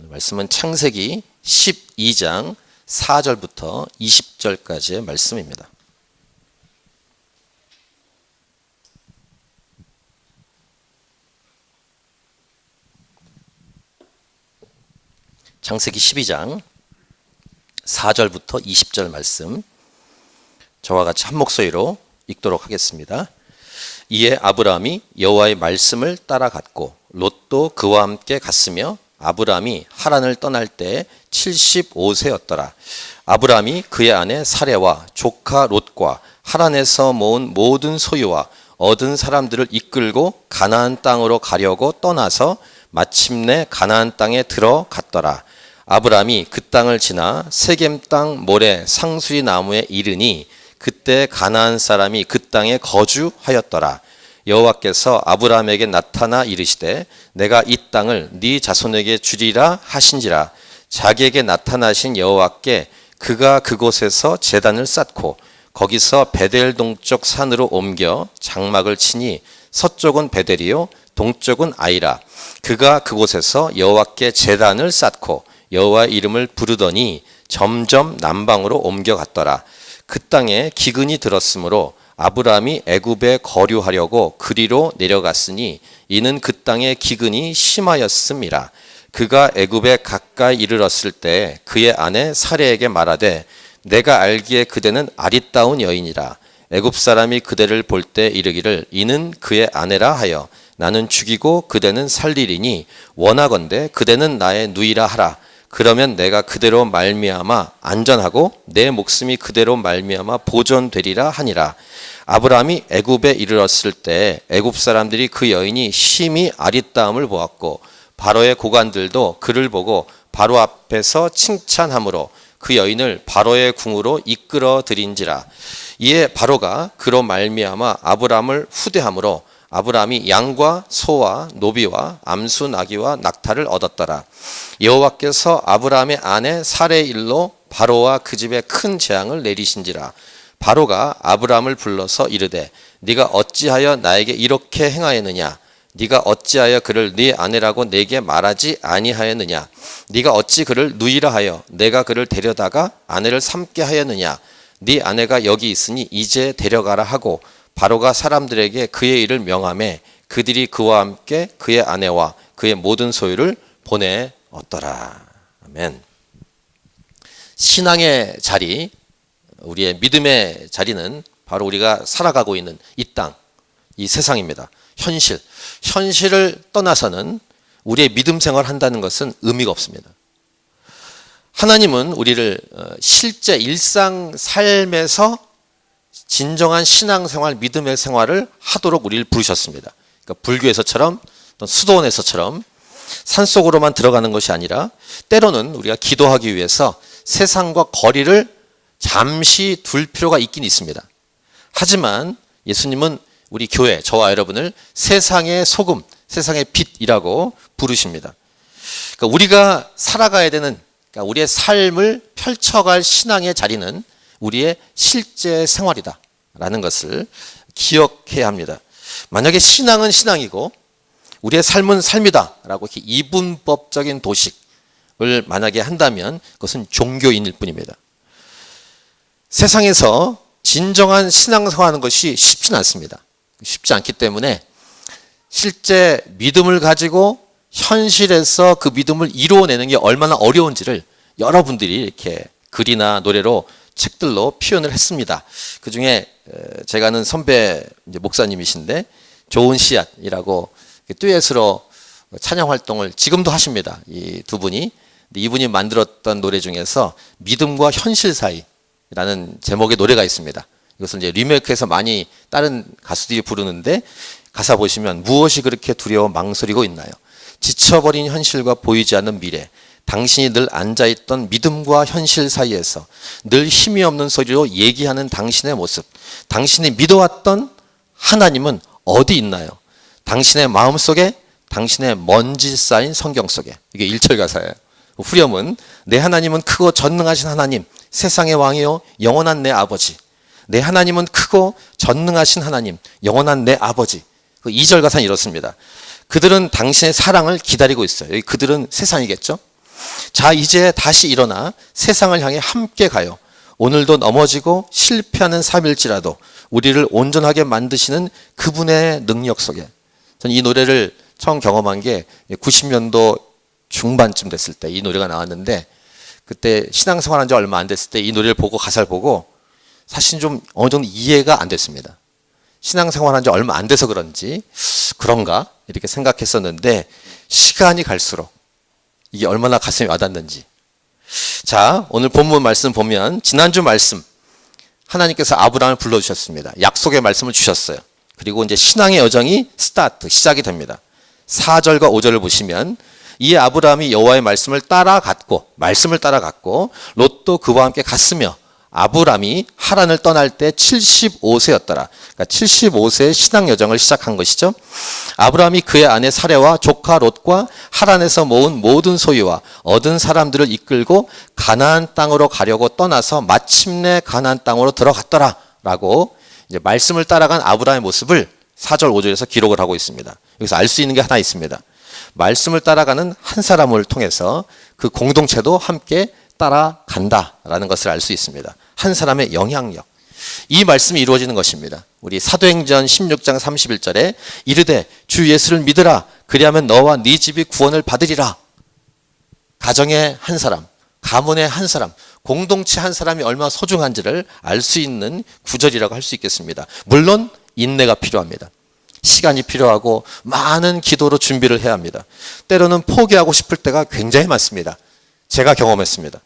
말씀은 창세기 12장 4절부터 20절까지의 말씀입니다. 창세기 12장 4절부터 20절 말씀, 저와 같이 한 목소리로 읽도록 하겠습니다. 이에 아브라함이 여호와의 말씀을 따라갔고 롯도 그와 함께 갔으며 아브라함이 하란을 떠날 때 75세였더라. 아브라함이 그의 아내 사레와 조카 롯과 하란에서 모은 모든 소유와 얻은 사람들을 이끌고 가나안 땅으로 가려고 떠나서 마침내 가나안 땅에 들어갔더라. 아브라함이 그 땅을 지나 세겜 땅 모래 상수리 나무에 이르니 그때 가나안 사람이 그 땅에 거주하였더라. 여호와께서 아브라함에게 나타나 이르시되 내가 이 땅을 네 자손에게 주리라 하신지라. 자기에게 나타나신 여호와께 그가 그곳에서 제단을 쌓고 거기서 베델 동쪽 산으로 옮겨 장막을 치니 서쪽은 베델이요 동쪽은 아이라. 그가 그곳에서 여호와께 제단을 쌓고 여호와의 이름을 부르더니 점점 남방으로 옮겨갔더라. 그 땅에 기근이 들었으므로 아브라함이 애굽에 거류하려고 그리로 내려갔으니 이는 그 땅에 기근이 심하였음이라. 그가 애굽에 가까이 이르렀을 때 그의 아내 사레에게 말하되 내가 알기에 그대는 아리따운 여인이라. 애굽 사람이 그대를 볼 때 이르기를 이는 그의 아내라 하여 나는 죽이고 그대는 살리리니 원하건대 그대는 나의 누이라 하라. 그러면 내가 그대로 말미암아 안전하고 내 목숨이 그대로 말미암아 보존되리라 하니라. 아브라함이 애굽에 이르렀을 때 애굽 사람들이 그 여인이 심히 아리따움을 보았고 바로의 고관들도 그를 보고 바로 앞에서 칭찬하므로 그 여인을 바로의 궁으로 이끌어 들인지라. 이에 바로가 그로 말미암아 아브라함을 후대함으로 아브라함이 양과 소와 노비와 암수 나귀와 낙타를 얻었더라. 여호와께서 아브라함의 아내 사레의 일로 바로와 그 집에 큰 재앙을 내리신지라. 바로가 아브라함을 불러서 이르되 네가 어찌하여 나에게 이렇게 행하였느냐? 네가 어찌하여 그를 네 아내라고 내게 말하지 아니하였느냐? 네가 어찌 그를 누이라 하여 내가 그를 데려다가 아내를 삼게 하였느냐? 네 아내가 여기 있으니 이제 데려가라 하고 바로가 사람들에게 그의 일을 명하매 그들이 그와 함께 그의 아내와 그의 모든 소유를 보내었더라. 아멘. 신앙의 자리, 우리의 믿음의 자리는 바로 우리가 살아가고 있는 이 땅, 이 세상입니다. 현실을 떠나서는 우리의 믿음 생활을 한다는 것은 의미가 없습니다. 하나님은 우리를 실제 일상 삶에서 진정한 신앙생활, 믿음의 생활을 하도록 우리를 부르셨습니다. 그러니까 불교에서처럼 또 수도원에서처럼 산속으로만 들어가는 것이 아니라 때로는 우리가 기도하기 위해서 세상과 거리를 잠시 둘 필요가 있긴 있습니다. 하지만 예수님은 우리 교회, 저와 여러분을 세상의 소금, 세상의 빛이라고 부르십니다. 그러니까 우리가 살아가야 되는, 그러니까 우리의 삶을 펼쳐갈 신앙의 자리는 우리의 실제 생활이다라는 것을 기억해야 합니다. 만약에 신앙은 신앙이고 우리의 삶은 삶이다라고 이렇게 이분법적인 도식을 만약에 한다면 그것은 종교인일 뿐입니다. 세상에서 진정한 신앙생활하는 것이 쉽진 않습니다. 쉽지 않기 때문에 실제 믿음을 가지고 현실에서 그 믿음을 이루어내는 게 얼마나 어려운지를 여러분들이 이렇게 글이나 노래로 책들로 표현을 했습니다. 그 중에 제가 아는 선배 목사님이신데 좋은 씨앗이라고 듀엣으로 찬양 활동을 지금도 하십니다. 이 두 분이. 이분이 만들었던 노래 중에서 믿음과 현실 사이라는 제목의 노래가 있습니다. 이것은 이제 리메이크해서 많이 다른 가수들이 부르는데 가사 보시면 무엇이 그렇게 두려워 망설이고 있나요? 지쳐버린 현실과 보이지 않는 미래. 당신이 늘 앉아있던 믿음과 현실 사이에서 늘 힘이 없는 소리로 얘기하는 당신의 모습. 당신이 믿어왔던 하나님은 어디 있나요? 당신의 마음속에, 당신의 먼지 쌓인 성경 속에. 이게 1절 가사예요. 후렴은 내 하나님은 크고 전능하신 하나님, 세상의 왕이요 영원한 내 아버지. 내 하나님은 크고 전능하신 하나님, 영원한 내 아버지. 2절 가사는 이렇습니다. 그들은 당신의 사랑을 기다리고 있어요. 여기 그들은 세상이겠죠. 자, 이제 다시 일어나 세상을 향해 함께 가요. 오늘도 넘어지고 실패하는 삶일지라도 우리를 온전하게 만드시는 그분의 능력 속에. 저는 이 노래를 처음 경험한 게 90년도 중반쯤 됐을 때 이 노래가 나왔는데, 그때 신앙생활 한 지 얼마 안 됐을 때 이 노래를 보고 가사를 보고 사실 좀 어느 정도 이해가 안 됐습니다. 신앙생활 한 지 얼마 안 돼서 그런지 그런가 이렇게 생각했었는데, 시간이 갈수록 이게 얼마나 가슴에 와닿는지. 자, 오늘 본문 말씀 보면 지난주 말씀, 하나님께서 아브라함을 불러주셨습니다. 약속의 말씀을 주셨어요. 그리고 이제 신앙의 여정이 시작이 됩니다. 4절과 5절을 보시면, 이에 아브라함이 여호와의 말씀을 따라갔고 롯도 그와 함께 갔으며, 아브라함이 하란을 떠날 때 75세였더라. 그러니까 75세의 신앙 여정을 시작한 것이죠. 아브라함이 그의 아내 사레와 조카 롯과 하란에서 모은 모든 소유와 얻은 사람들을 이끌고 가나안 땅으로 가려고 떠나서 마침내 가나안 땅으로 들어갔더라. 라고 이제 말씀을 따라간 아브라함의 모습을 4절 5절에서 기록을 하고 있습니다. 여기서 알 수 있는 게 하나 있습니다. 말씀을 따라가는 한 사람을 통해서 그 공동체도 함께 따라간다라는 것을 알 수 있습니다. 한 사람의 영향력. 이 말씀이 이루어지는 것입니다. 우리 사도행전 16장 31절에 이르되 주 예수를 믿으라. 그리하면 너와 네 집이 구원을 받으리라. 가정의 한 사람, 가문의 한 사람, 공동체 한 사람이 얼마나 소중한지를 알 수 있는 구절이라고 할 수 있겠습니다. 물론 인내가 필요합니다. 시간이 필요하고 많은 기도로 준비를 해야 합니다. 때로는 포기하고 싶을 때가 굉장히 많습니다. 제가 경험했습니다.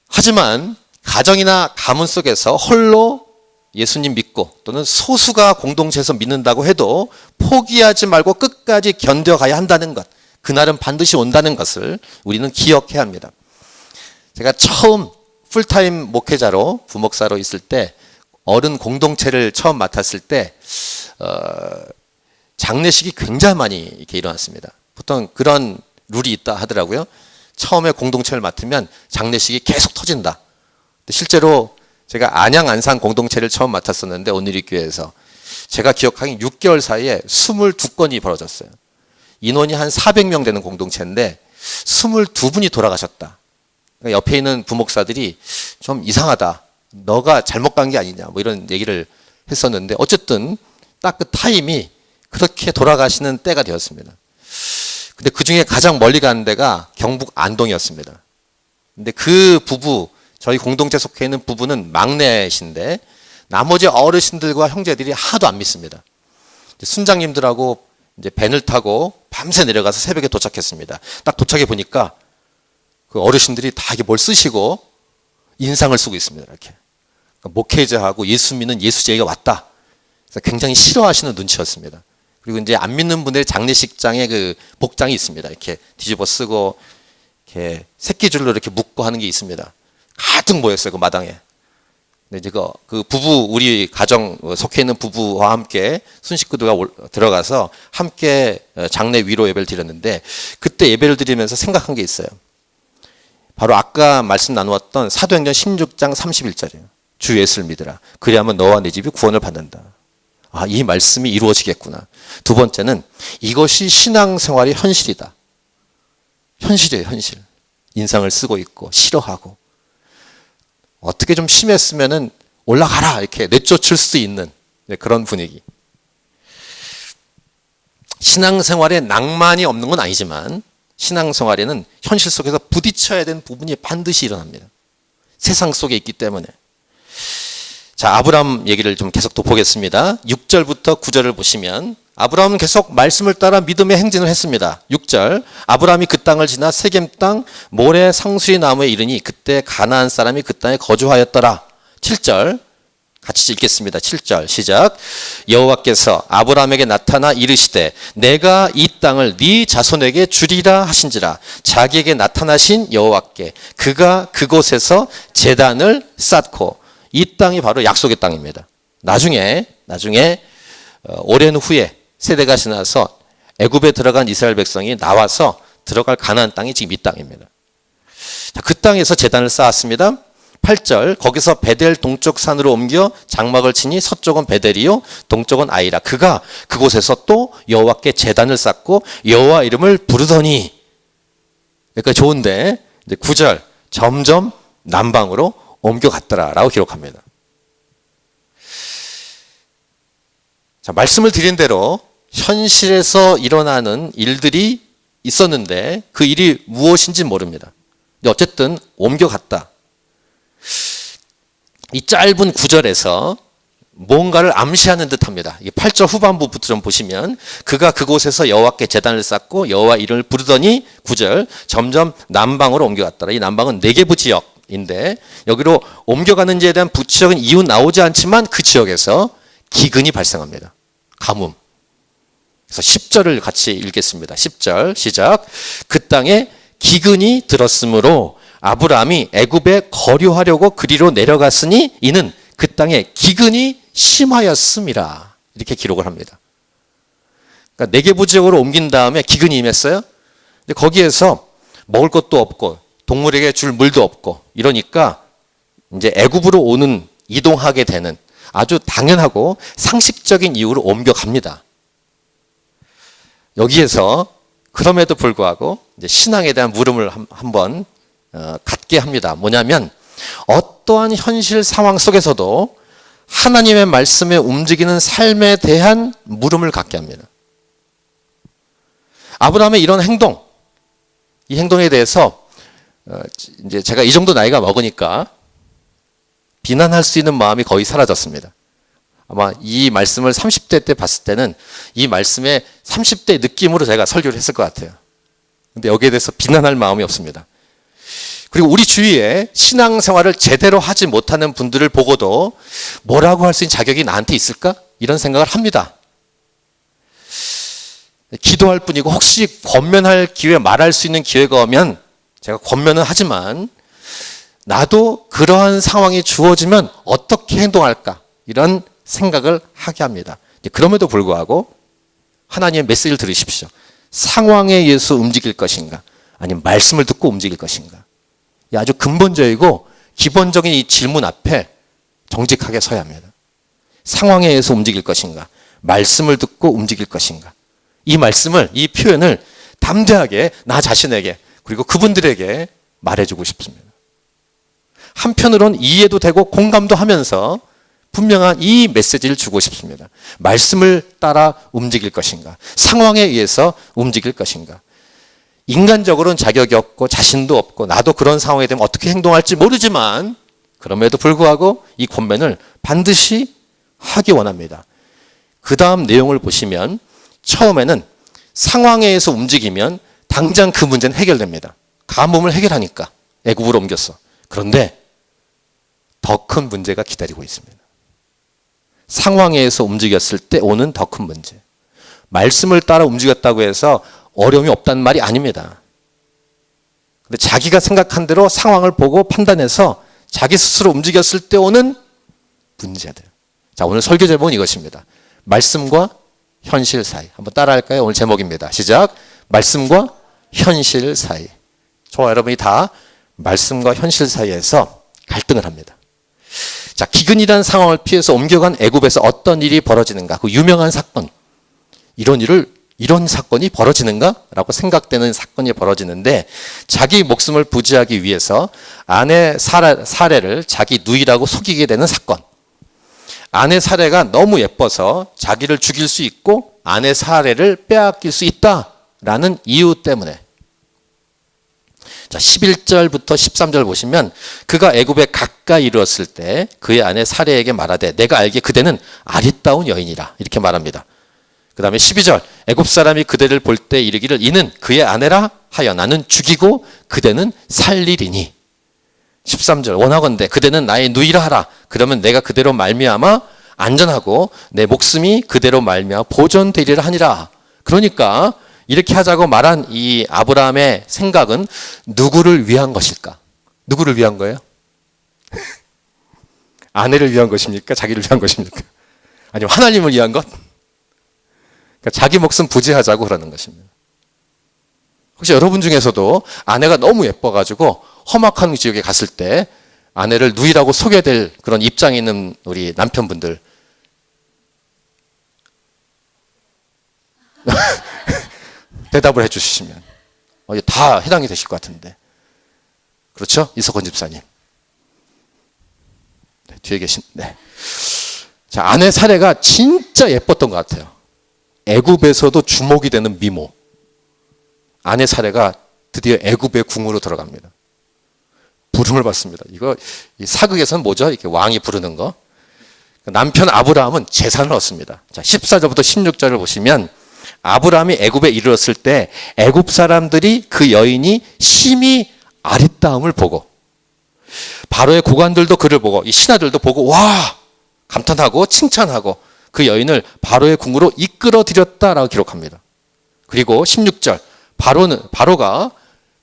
하지만 가정이나 가문 속에서 홀로 예수님 믿고 또는 소수가 공동체에서 믿는다고 해도 포기하지 말고 끝까지 견뎌가야 한다는 것, 그날은 반드시 온다는 것을 우리는 기억해야 합니다. 제가 처음 풀타임 목회자로 부목사로 있을 때, 어른 공동체를 처음 맡았을 때 장례식이 굉장히 많이 이렇게 일어났습니다. 보통 그런 룰이 있다 하더라고요. 처음에 공동체를 맡으면 장례식이 계속 터진다. 실제로 제가 안양 안산 공동체를 처음 맡았었는데, 온누리교회에서 제가 기억하기엔 6개월 사이에 22건이 벌어졌어요. 인원이 한 400명 되는 공동체인데 22분이 돌아가셨다. 그러니까 옆에 있는 부목사들이 좀 이상하다, 너가 잘못 간 게 아니냐, 뭐 이런 얘기를 했었는데, 어쨌든 딱 그 타임이 그렇게 돌아가시는 때가 되었습니다. 근데 그 중에 가장 멀리 가는 데가 경북 안동이었습니다. 근데 그 부부, 저희 공동체 속해 있는 부부는 막내신데 나머지 어르신들과 형제들이 하나도 안 믿습니다. 순장님들하고 이제 밴을 타고 밤새 내려가서 새벽에 도착했습니다. 딱 도착해 보니까 그 어르신들이 다 이게 뭘 쓰시고 인상을 쓰고 있습니다. 이렇게. 그러니까 목회자하고 예수 믿는 예수쟁이가 왔다. 그래서 굉장히 싫어하시는 눈치였습니다. 그리고 이제 안 믿는 분들의 장례식장에 그 복장이 있습니다. 이렇게 뒤집어 쓰고 이렇게 새끼줄로 이렇게 묶고 하는 게 있습니다. 가득 모였어요, 그 마당에. 근데 이제 그 부부, 우리 가정 속해 있는 부부와 함께 순식구들과 들어가서 함께 장례 위로 예배를 드렸는데, 그때 예배를 드리면서 생각한 게 있어요. 바로 아까 말씀 나누었던 사도행전 16장 31절이에요. 주 예수를 믿으라. 그리하면 너와 네 집이 구원을 받는다. 아, 이 말씀이 이루어지겠구나. 두 번째는 이것이 신앙생활의 현실이다. 현실이에요, 현실. 인상을 쓰고 있고 싫어하고, 어떻게 좀 심했으면은 올라가라 이렇게 내쫓을 수 있는 그런 분위기. 신앙생활에 낭만이 없는 건 아니지만 신앙생활에는 현실 속에서 부딪혀야 되는 부분이 반드시 일어납니다. 세상 속에 있기 때문에. 자, 아브라함 얘기를 좀 계속 더 보겠습니다. 6절부터 9절을 보시면 아브라함은 계속 말씀을 따라 믿음의 행진을 했습니다. 6절, 아브라함이 그 땅을 지나 세겜 땅 모래 상수리 나무에 이르니 그때 가나안 사람이 그 땅에 거주하였더라. 7절, 같이 읽겠습니다. 7절 시작. 여호와께서 아브라함에게 나타나 이르시되 내가 이 땅을 네 자손에게 주리라 하신지라. 자기에게 나타나신 여호와께 그가 그곳에서 제단을 쌓고, 이 땅이 바로 약속의 땅입니다. 나중에 오랜 후에 세대가 지나서 애굽에 들어간 이스라엘 백성이 나와서 들어갈 가나안 땅이 지금 이 땅입니다. 자, 그 땅에서 제단을 쌓았습니다. 8절, 거기서 베델 동쪽 산으로 옮겨 장막을 치니 서쪽은 베델이요 동쪽은 아이라. 그가 그곳에서 또 여호와께 제단을 쌓고 여호와 이름을 부르더니, 여기까지 좋은데 이제 9절 점점 남방으로 옮겨갔더라라고 기록합니다. 자, 말씀을 드린 대로 현실에서 일어나는 일들이 있었는데 그 일이 무엇인지 모릅니다. 근데 어쨌든 옮겨갔다. 이 짧은 구절에서 뭔가를 암시하는 듯합니다. 8절 후반부부터 좀 보시면 그가 그곳에서 여호와께 제단을 쌓고 여호와 이름을 부르더니 9절 점점 남방으로 옮겨갔더라. 이 남방은 네게부 지역인데 여기로 옮겨가는지에 대한 구체적인 이유 나오지 않지만 그 지역에서 기근이 발생합니다. 가뭄. 그래서 10절을 같이 읽겠습니다. 10절 시작. 그 땅에 기근이 들었으므로 아브라함이 애굽에 거류하려고 그리로 내려갔으니 이는 그 땅에 기근이 심하였음이라. 이렇게 기록을 합니다. 그러니까 네게부 지역으로 옮긴 다음에 기근이 임했어요. 근데 거기에서 먹을 것도 없고 동물에게 줄 물도 없고 이러니까 이제 애굽으로 이동하게 되는 아주 당연하고 상식적인 이유로 옮겨갑니다. 여기에서 그럼에도 불구하고 이제 신앙에 대한 물음을 한번 갖게 합니다. 뭐냐면 어떠한 현실 상황 속에서도 하나님의 말씀에 움직이는 삶에 대한 물음을 갖게 합니다. 아브라함의 이런 행동, 이 행동에 대해서 이제 제가 이 정도 나이가 먹으니까 비난할 수 있는 마음이 거의 사라졌습니다. 아마 이 말씀을 30대 때 봤을 때는 이 말씀의 30대 느낌으로 제가 설교를 했을 것 같아요. 근데 여기에 대해서 비난할 마음이 없습니다. 그리고 우리 주위에 신앙생활을 제대로 하지 못하는 분들을 보고도 뭐라고 할 수 있는 자격이 나한테 있을까? 이런 생각을 합니다. 기도할 뿐이고 혹시 권면할 기회, 말할 수 있는 기회가 오면 제가 권면은 하지만 나도 그러한 상황이 주어지면 어떻게 행동할까? 이런 생각을 하게 합니다. 그럼에도 불구하고 하나님의 메시지를 들으십시오. 상황에 의해서 움직일 것인가? 아니면 말씀을 듣고 움직일 것인가? 아주 근본적이고 기본적인 이 질문 앞에 정직하게 서야 합니다. 상황에 의해서 움직일 것인가? 말씀을 듣고 움직일 것인가? 이 말씀을, 이 표현을 담대하게 나 자신에게 그리고 그분들에게 말해주고 싶습니다. 한편으론 이해도 되고 공감도 하면서 분명한 이 메시지를 주고 싶습니다. 말씀을 따라 움직일 것인가? 상황에 의해서 움직일 것인가? 인간적으로는 자격이 없고 자신도 없고 나도 그런 상황에 되면 어떻게 행동할지 모르지만 그럼에도 불구하고 이 권면을 반드시 하기 원합니다. 그 다음 내용을 보시면 처음에는 상황에 의해서 움직이면 당장 그 문제는 해결됩니다. 가뭄을 해결하니까 애굽으로 옮겼어. 그런데 더 큰 문제가 기다리고 있습니다. 상황에 의해서 움직였을 때 오는 더 큰 문제. 말씀을 따라 움직였다고 해서 어려움이 없다는 말이 아닙니다. 근데 자기가 생각한 대로 상황을 보고 판단해서 자기 스스로 움직였을 때 오는 문제들. 자, 오늘 설교 제목은 이것입니다. 말씀과 현실 사이. 한번 따라 할까요? 오늘 제목입니다. 시작. 말씀과 현실 사이. 저와 여러분이 다 말씀과 현실 사이에서 갈등을 합니다. 자, 기근이라는 상황을 피해서 옮겨간 애굽에서 어떤 일이 벌어지는가? 그 유명한 사건. 이런 사건이 벌어지는가라고 생각되는 사건이 벌어지는데 자기 목숨을 부지하기 위해서 아내 사례를 자기 누이라고 속이게 되는 사건. 아내 사례가 너무 예뻐서 자기를 죽일 수 있고 아내 사례를 빼앗길 수 있다라는 이유 때문에. 자, 11절부터 13절 보시면 그가 애굽에 가까이 이르렀을 때 그의 아내 사례에게 말하되 내가 알기에 그대는 아리따운 여인이라 이렇게 말합니다. 그 다음에 12절 애굽 사람이 그대를 볼 때 이르기를 이는 그의 아내라 하여 나는 죽이고 그대는 살리리니. 13절 원하건대 그대는 나의 누이라 하라. 그러면 내가 그대로 말미암아 안전하고 내 목숨이 그대로 말미암아 보존되리라 하니라. 그러니까 이렇게 하자고 말한 이 아브라함의 생각은 누구를 위한 것일까? 누구를 위한 거예요? 아내를 위한 것입니까? 자기를 위한 것입니까? 아니면 하나님을 위한 것? 그러니까 자기 목숨 부지하자고 그러는 것입니다. 혹시 여러분 중에서도 아내가 너무 예뻐가지고 험악한 지역에 갔을 때 아내를 누이라고 소개될 그런 입장에 있는 우리 남편분들 대답을 해주시면 이게 다 해당이 되실 것 같은데. 그렇죠? 이석헌 집사님. 네, 뒤에 계신, 네. 자, 아내 사례가 진짜 예뻤던 것 같아요. 애굽에서도 주목이 되는 미모. 아내 사례가 드디어 애굽의 궁으로 들어갑니다. 부름을 받습니다. 이거 사극에서는 뭐죠? 이렇게 왕이 부르는 거. 남편 아브라함은 재산을 얻습니다. 자, 14절부터 16절을 보시면 아브라함이 애굽에 이르렀을 때 애굽 사람들이 그 여인이 심히 아리따움을 보고 바로의 고관들도 그를 보고 이 신하들도 보고 와 감탄하고 칭찬하고 그 여인을 바로의 궁으로 이끌어 들였다라고 기록합니다. 그리고 16절 바로가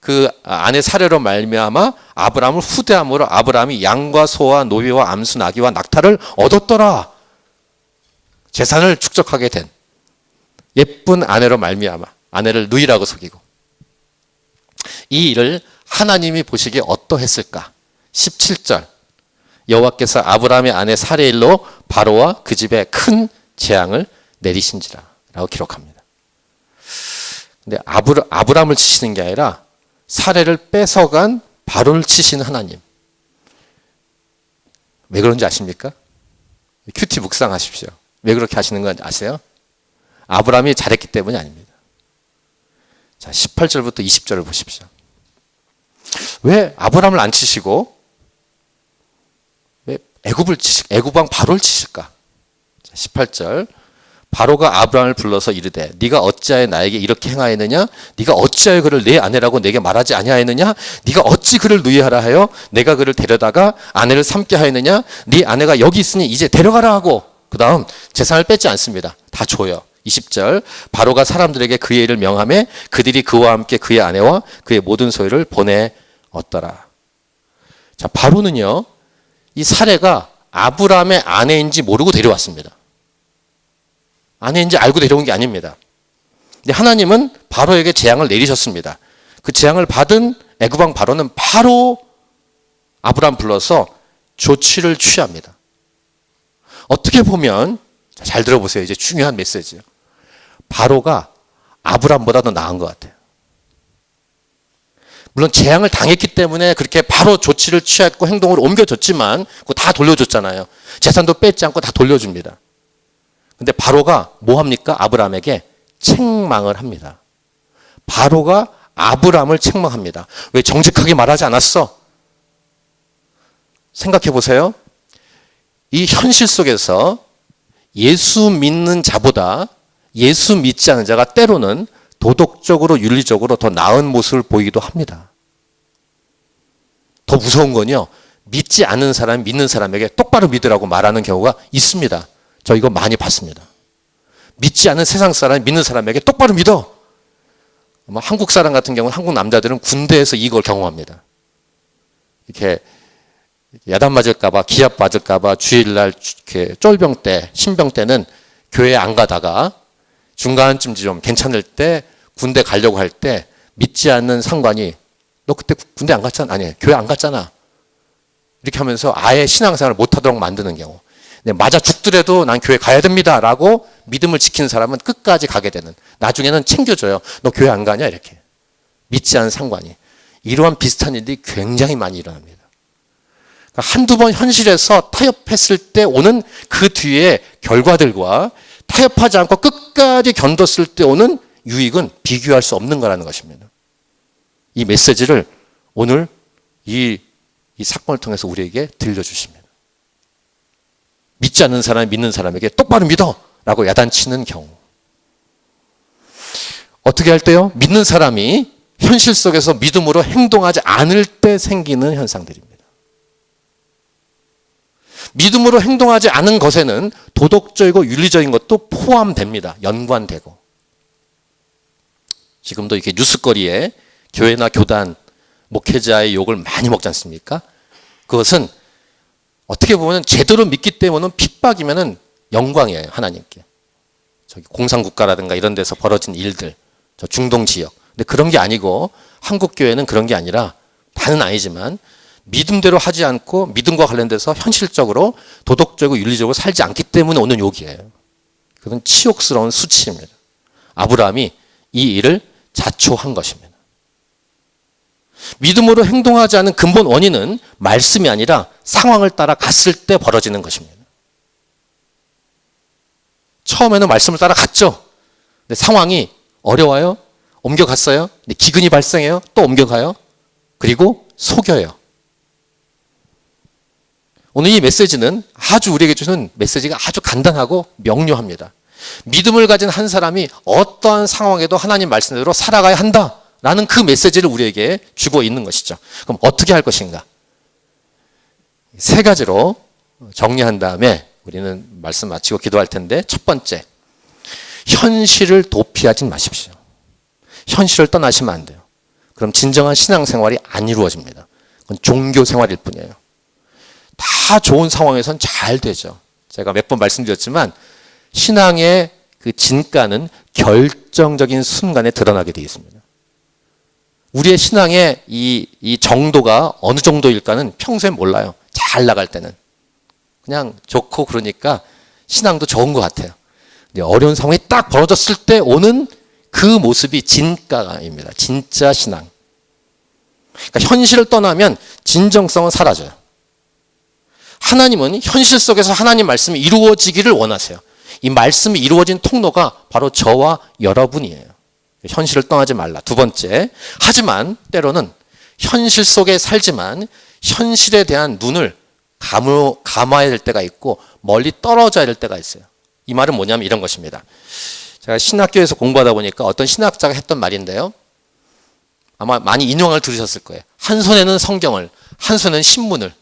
그 아내 사례로 말미암아 아브라함을 후대함으로 아브라함이 양과 소와 노비와 암수 나귀와 낙타를 얻었더라. 재산을 축적하게 된 예쁜 아내로 말미암아 아내를 누이라고 속이고 이 일을 하나님이 보시기에 어떠했을까? 17절 여호와께서 아브라함의 아내 사레일로 바로와 그 집에 큰 재앙을 내리신지라 라고 기록합니다. 근데 아브라함을 치시는 게 아니라 사례를 뺏어간 바로를 치시는 하나님. 왜 그런지 아십니까? 큐티 묵상하십시오. 왜 그렇게 하시는 건 아세요? 아브라함이 잘했기 때문이 아닙니다. 자, 18절부터 20절을 보십시오. 왜 아브라함을 안 치시고 왜 애굽 왕 바로를 치실까? 자, 18절 바로가 아브라함을 불러서 이르되 네가 어찌하여 나에게 이렇게 행하였느냐? 네가 어찌하여 그를 내 아내라고 내게 말하지 아니하였느냐? 네가 어찌 그를 누이하라 하여 내가 그를 데려다가 아내를 삼게 하였느냐? 네 아내가 여기 있으니 이제 데려가라 하고 그 다음 재산을 뺏지 않습니다. 다 줘요. 20절 바로가 사람들에게 그의 일을 명하매 그들이 그와 함께 그의 아내와 그의 모든 소유를 보내었더라. 자, 바로는요 이 사례가 아브라함의 아내인지 모르고 데려왔습니다. 아내인지 알고 데려온 게 아닙니다. 근데 하나님은 바로에게 재앙을 내리셨습니다. 그 재앙을 받은 애굽왕 바로는 바로 아브라함 불러서 조치를 취합니다. 어떻게 보면 잘 들어보세요. 이제 중요한 메시지예요. 바로가 아브라함보다 더 나은 것 같아요. 물론 재앙을 당했기 때문에 그렇게 바로 조치를 취했고 행동을 옮겨줬지만 그거 다 돌려줬잖아요. 재산도 뺏지 않고 다 돌려줍니다. 근데 바로가 뭐 합니까? 아브라함에게 책망을 합니다. 바로가 아브라함을 책망합니다. 왜 정직하게 말하지 않았어? 생각해 보세요. 이 현실 속에서 예수 믿는 자보다 예수 믿지 않은 자가 때로는 도덕적으로 윤리적으로 더 나은 모습을 보이기도 합니다. 더 무서운 건요. 믿지 않는 사람, 믿는 사람에게 똑바로 믿으라고 말하는 경우가 있습니다. 저 이거 많이 봤습니다. 믿지 않는 세상 사람, 믿는 사람에게 똑바로 믿어. 한국 사람 같은 경우는 한국 남자들은 군대에서 이걸 경험합니다. 이렇게 야단 맞을까봐, 기합 맞을까봐 주일날 이렇게 쫄병 때, 신병 때는 교회 안 가다가 중간쯤 좀 괜찮을 때 군대 가려고 할 때 믿지 않는 상관이 너 그때 군대 안 갔잖아? 아니, 교회 안 갔잖아. 이렇게 하면서 아예 신앙생활을 못하도록 만드는 경우. 맞아 죽더라도 난 교회 가야 됩니다 라고 믿음을 지키는 사람은 끝까지 가게 되는, 나중에는 챙겨줘요. 너 교회 안 가냐? 이렇게 믿지 않은 상관이. 이러한 비슷한 일들이 굉장히 많이 일어납니다. 그러니까 한두 번 현실에서 타협했을 때 오는 그 뒤에 결과들과 타협하지 않고 끝까지 견뎠을 때 오는 유익은 비교할 수 없는 거라는 것입니다. 이 메시지를 오늘 이 사건을 통해서 우리에게 들려주십니다. 믿지 않는 사람이 믿는 사람에게 똑바로 믿어 라고 야단치는 경우. 어떻게 할 때요? 믿는 사람이 현실 속에서 믿음으로 행동하지 않을 때 생기는 현상들입니다. 믿음으로 행동하지 않은 것에는 도덕적이고 윤리적인 것도 포함됩니다. 연관되고. 지금도 이렇게 뉴스거리에 교회나 교단, 목회자의 욕을 많이 먹지 않습니까? 그것은 어떻게 보면 제대로 믿기 때문에 핍박이면은 영광이에요, 하나님께. 저기 공산국가라든가 이런 데서 벌어진 일들, 저 중동 지역. 근데 그런 게 아니고 한국 교회는 그런 게 아니라, 다는 아니지만 믿음대로 하지 않고 믿음과 관련돼서 현실적으로 도덕적이고 윤리적으로 살지 않기 때문에 오는 욕이에요. 그건 치욕스러운 수치입니다. 아브라함이 이 일을 자초한 것입니다. 믿음으로 행동하지 않은 근본 원인은 말씀이 아니라 상황을 따라 갔을 때 벌어지는 것입니다. 처음에는 말씀을 따라 갔죠. 근데 상황이 어려워요. 옮겨갔어요. 근데 기근이 발생해요. 또 옮겨가요. 그리고 속여요. 오늘 이 메시지는 아주 우리에게 주는 메시지가 아주 간단하고 명료합니다. 믿음을 가진 한 사람이 어떠한 상황에도 하나님 말씀대로 살아가야 한다라는 그 메시지를 우리에게 주고 있는 것이죠. 그럼 어떻게 할 것인가? 세 가지로 정리한 다음에 우리는 말씀 마치고 기도할 텐데, 첫 번째, 현실을 도피하지 마십시오. 현실을 떠나시면 안 돼요. 그럼 진정한 신앙생활이 안 이루어집니다. 그건 종교생활일 뿐이에요. 다 좋은 상황에선 잘 되죠. 제가 몇 번 말씀드렸지만 신앙의 그 진가는 결정적인 순간에 드러나게 되어 있습니다. 우리의 신앙의 이 정도가 어느 정도일까는 평소에 몰라요. 잘 나갈 때는. 그냥 좋고 그러니까 신앙도 좋은 것 같아요. 근데 어려운 상황이 딱 벌어졌을 때 오는 그 모습이 진가입니다. 진짜 신앙. 그러니까 현실을 떠나면 진정성은 사라져요. 하나님은 현실 속에서 하나님 말씀이 이루어지기를 원하세요. 이 말씀이 이루어진 통로가 바로 저와 여러분이에요. 현실을 떠나지 말라. 두 번째, 하지만 때로는 현실 속에 살지만 현실에 대한 눈을 감아야 될 때가 있고 멀리 떨어져야 될 때가 있어요. 이 말은 뭐냐면 이런 것입니다. 제가 신학교에서 공부하다 보니까 어떤 신학자가 했던 말인데요. 아마 많이 인용을 들으셨을 거예요. 한 손에는 성경을, 한 손에는 신문을.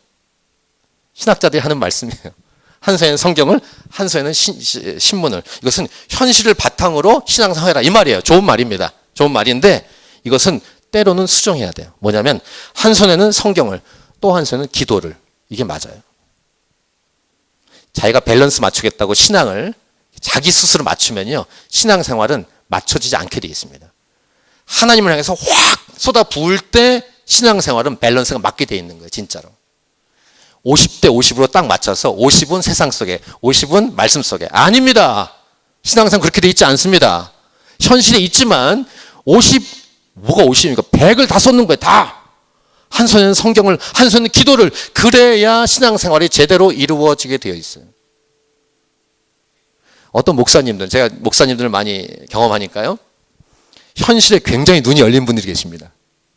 신학자들이 하는 말씀이에요. 한 손에는 성경을, 한 손에는 신문을. 이것은 현실을 바탕으로 신앙생활해라 이 말이에요. 좋은 말입니다. 좋은 말인데 이것은 때로는 수정해야 돼요. 뭐냐면 한 손에는 성경을, 또 한 손에는 기도를. 이게 맞아요. 자기가 밸런스 맞추겠다고 신앙을 자기 스스로 맞추면요, 신앙생활은 맞춰지지 않게 되어 있습니다. 하나님을 향해서 확 쏟아 부을 때 신앙생활은 밸런스가 맞게 되어 있는 거예요. 진짜로. 50대 50으로 딱 맞춰서 50은 세상 속에, 50은 말씀 속에. 아닙니다. 신앙생활 그렇게 되어 있지 않습니다. 현실에 있지만 50, 뭐가 50입니까? 100을 다 쏟는 거예요. 다. 한 손에는 성경을, 한 손에는 기도를. 그래야 신앙생활이 제대로 이루어지게 되어 있어요. 어떤 목사님들, 제가 목사님들을 많이 경험하니까요, 현실에 굉장히 눈이 열린 분들이 계십니다.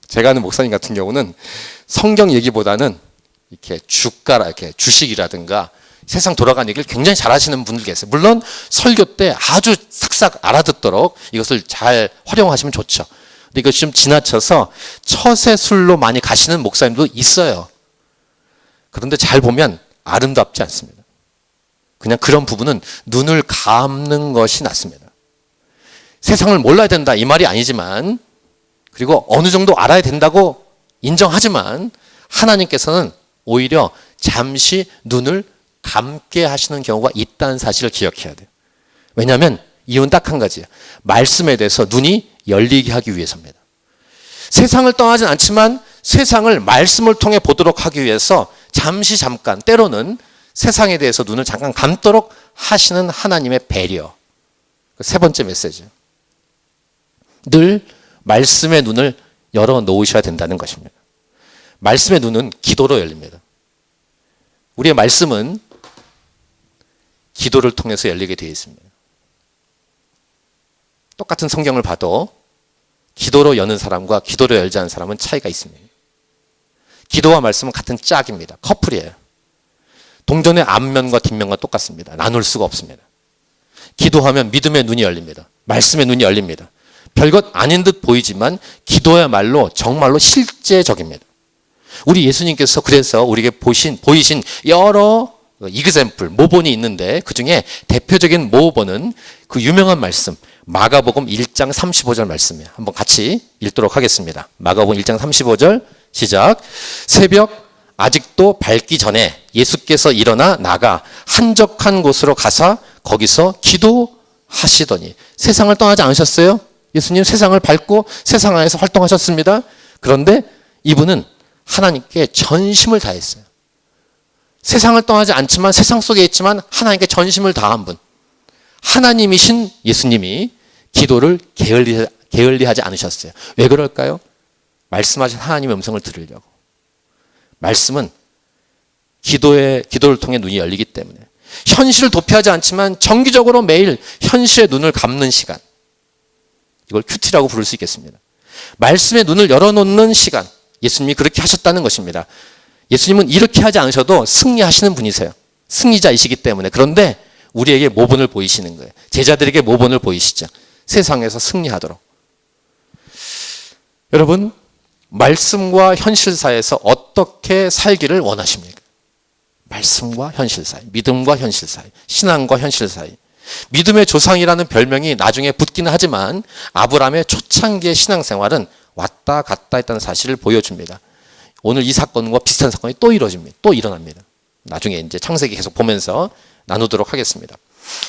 제가 아는 목사님 같은 경우는 성경 얘기보다는 이렇게 주가라, 이렇게 주식이라든가 세상 돌아가는 얘기를 굉장히 잘 하시는 분들 계세요. 물론 설교 때 아주 싹싹 알아듣도록 이것을 잘 활용하시면 좋죠. 근데 이것이 좀 지나쳐서 처세술로 많이 가시는 목사님도 있어요. 그런데 잘 보면 아름답지 않습니다. 그냥 그런 부분은 눈을 감는 것이 낫습니다. 세상을 몰라야 된다 이 말이 아니지만, 그리고 어느 정도 알아야 된다고 인정하지만 하나님께서는 오히려 잠시 눈을 감게 하시는 경우가 있다는 사실을 기억해야 돼요. 왜냐하면 이유는 딱 한 가지예요. 말씀에 대해서 눈이 열리게 하기 위해서입니다. 세상을 떠나진 않지만 세상을 말씀을 통해 보도록 하기 위해서 잠깐 때로는 세상에 대해서 눈을 잠깐 감도록 하시는 하나님의 배려. 세 번째 메시지. 늘 말씀의 눈을 열어 놓으셔야 된다는 것입니다. 말씀의 눈은 기도로 열립니다. 우리의 말씀은 기도를 통해서 열리게 되어 있습니다. 똑같은 성경을 봐도 기도로 여는 사람과 기도로 열지 않은 사람은 차이가 있습니다. 기도와 말씀은 같은 짝입니다. 커플이에요. 동전의 앞면과 뒷면과 똑같습니다. 나눌 수가 없습니다. 기도하면 믿음의 눈이 열립니다. 말씀의 눈이 열립니다. 별것 아닌 듯 보이지만 기도야말로 정말로 실제적입니다. 우리 예수님께서 그래서 우리에게 보이신 여러 이그샘플, 모본이 있는데 그중에 대표적인 모본은 그 유명한 말씀, 마가복음 1장 35절 말씀이에요. 한번 같이 읽도록 하겠습니다. 마가복음 1장 35절 시작. 새벽 아직도 밝기 전에 예수께서 일어나 나가 한적한 곳으로 가사 거기서 기도하시더니. 세상을 떠나지 않으셨어요? 예수님 세상을 밟고 세상 안에서 활동하셨습니다. 그런데 이분은 하나님께 전심을 다했어요. 세상을 떠나지 않지만 세상 속에 있지만 하나님께 전심을 다한 분. 하나님이신 예수님이 기도를 게을리하지 않으셨어요. 왜 그럴까요? 말씀하신 하나님의 음성을 들으려고. 말씀은 기도를 통해 눈이 열리기 때문에 현실을 도피하지 않지만 정기적으로 매일 현실의 눈을 감는 시간. 이걸 큐티라고 부를 수 있겠습니다. 말씀의 눈을 열어놓는 시간. 예수님이 그렇게 하셨다는 것입니다. 예수님은 이렇게 하지 않으셔도 승리하시는 분이세요. 승리자이시기 때문에. 그런데 우리에게 모본을 보이시는 거예요. 제자들에게 모본을 보이시죠. 세상에서 승리하도록. 여러분, 말씀과 현실 사이에서 어떻게 살기를 원하십니까? 말씀과 현실 사이, 믿음과 현실 사이, 신앙과 현실 사이. 믿음의 조상이라는 별명이 나중에 붙기는 하지만 아브라함의 초창기의 신앙생활은 왔다 갔다 했다는 사실을 보여줍니다. 오늘 이 사건과 비슷한 사건이 또 이루어집니다. 또 일어납니다. 나중에 이제 창세기 계속 보면서 나누도록 하겠습니다.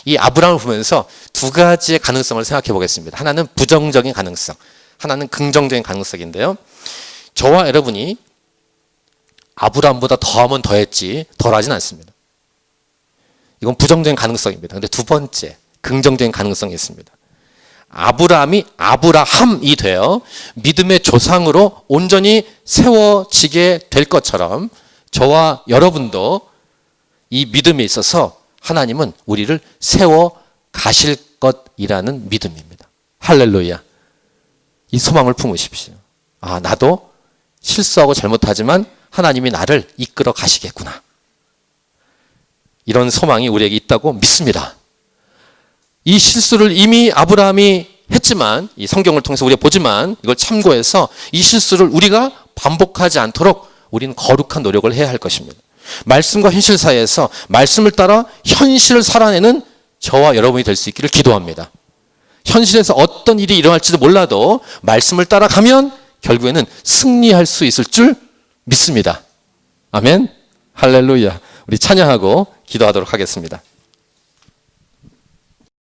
이 아브라함을 보면서 두 가지의 가능성을 생각해 보겠습니다. 하나는 부정적인 가능성, 하나는 긍정적인 가능성인데요. 저와 여러분이 아브라함보다 더하면 더했지 덜하진 않습니다. 이건 부정적인 가능성입니다. 그런데 두 번째 긍정적인 가능성이 있습니다. 아브라함이 아브라함이 되어 믿음의 조상으로 온전히 세워지게 될 것처럼 저와 여러분도 이 믿음에 있어서 하나님은 우리를 세워 가실 것이라는 믿음입니다. 할렐루야. 이 소망을 품으십시오. 아, 나도 실수하고 잘못하지만 하나님이 나를 이끌어 가시겠구나. 이런 소망이 우리에게 있다고 믿습니다. 이 실수를 이미 아브라함이 했지만 이 성경을 통해서 우리가 보지만 이걸 참고해서 이 실수를 우리가 반복하지 않도록 우리는 거룩한 노력을 해야 할 것입니다. 말씀과 현실 사이에서 말씀을 따라 현실을 살아내는 저와 여러분이 될 수 있기를 기도합니다. 현실에서 어떤 일이 일어날지도 몰라도 말씀을 따라가면 결국에는 승리할 수 있을 줄 믿습니다. 아멘. 할렐루야. 우리 찬양하고 기도하도록 하겠습니다.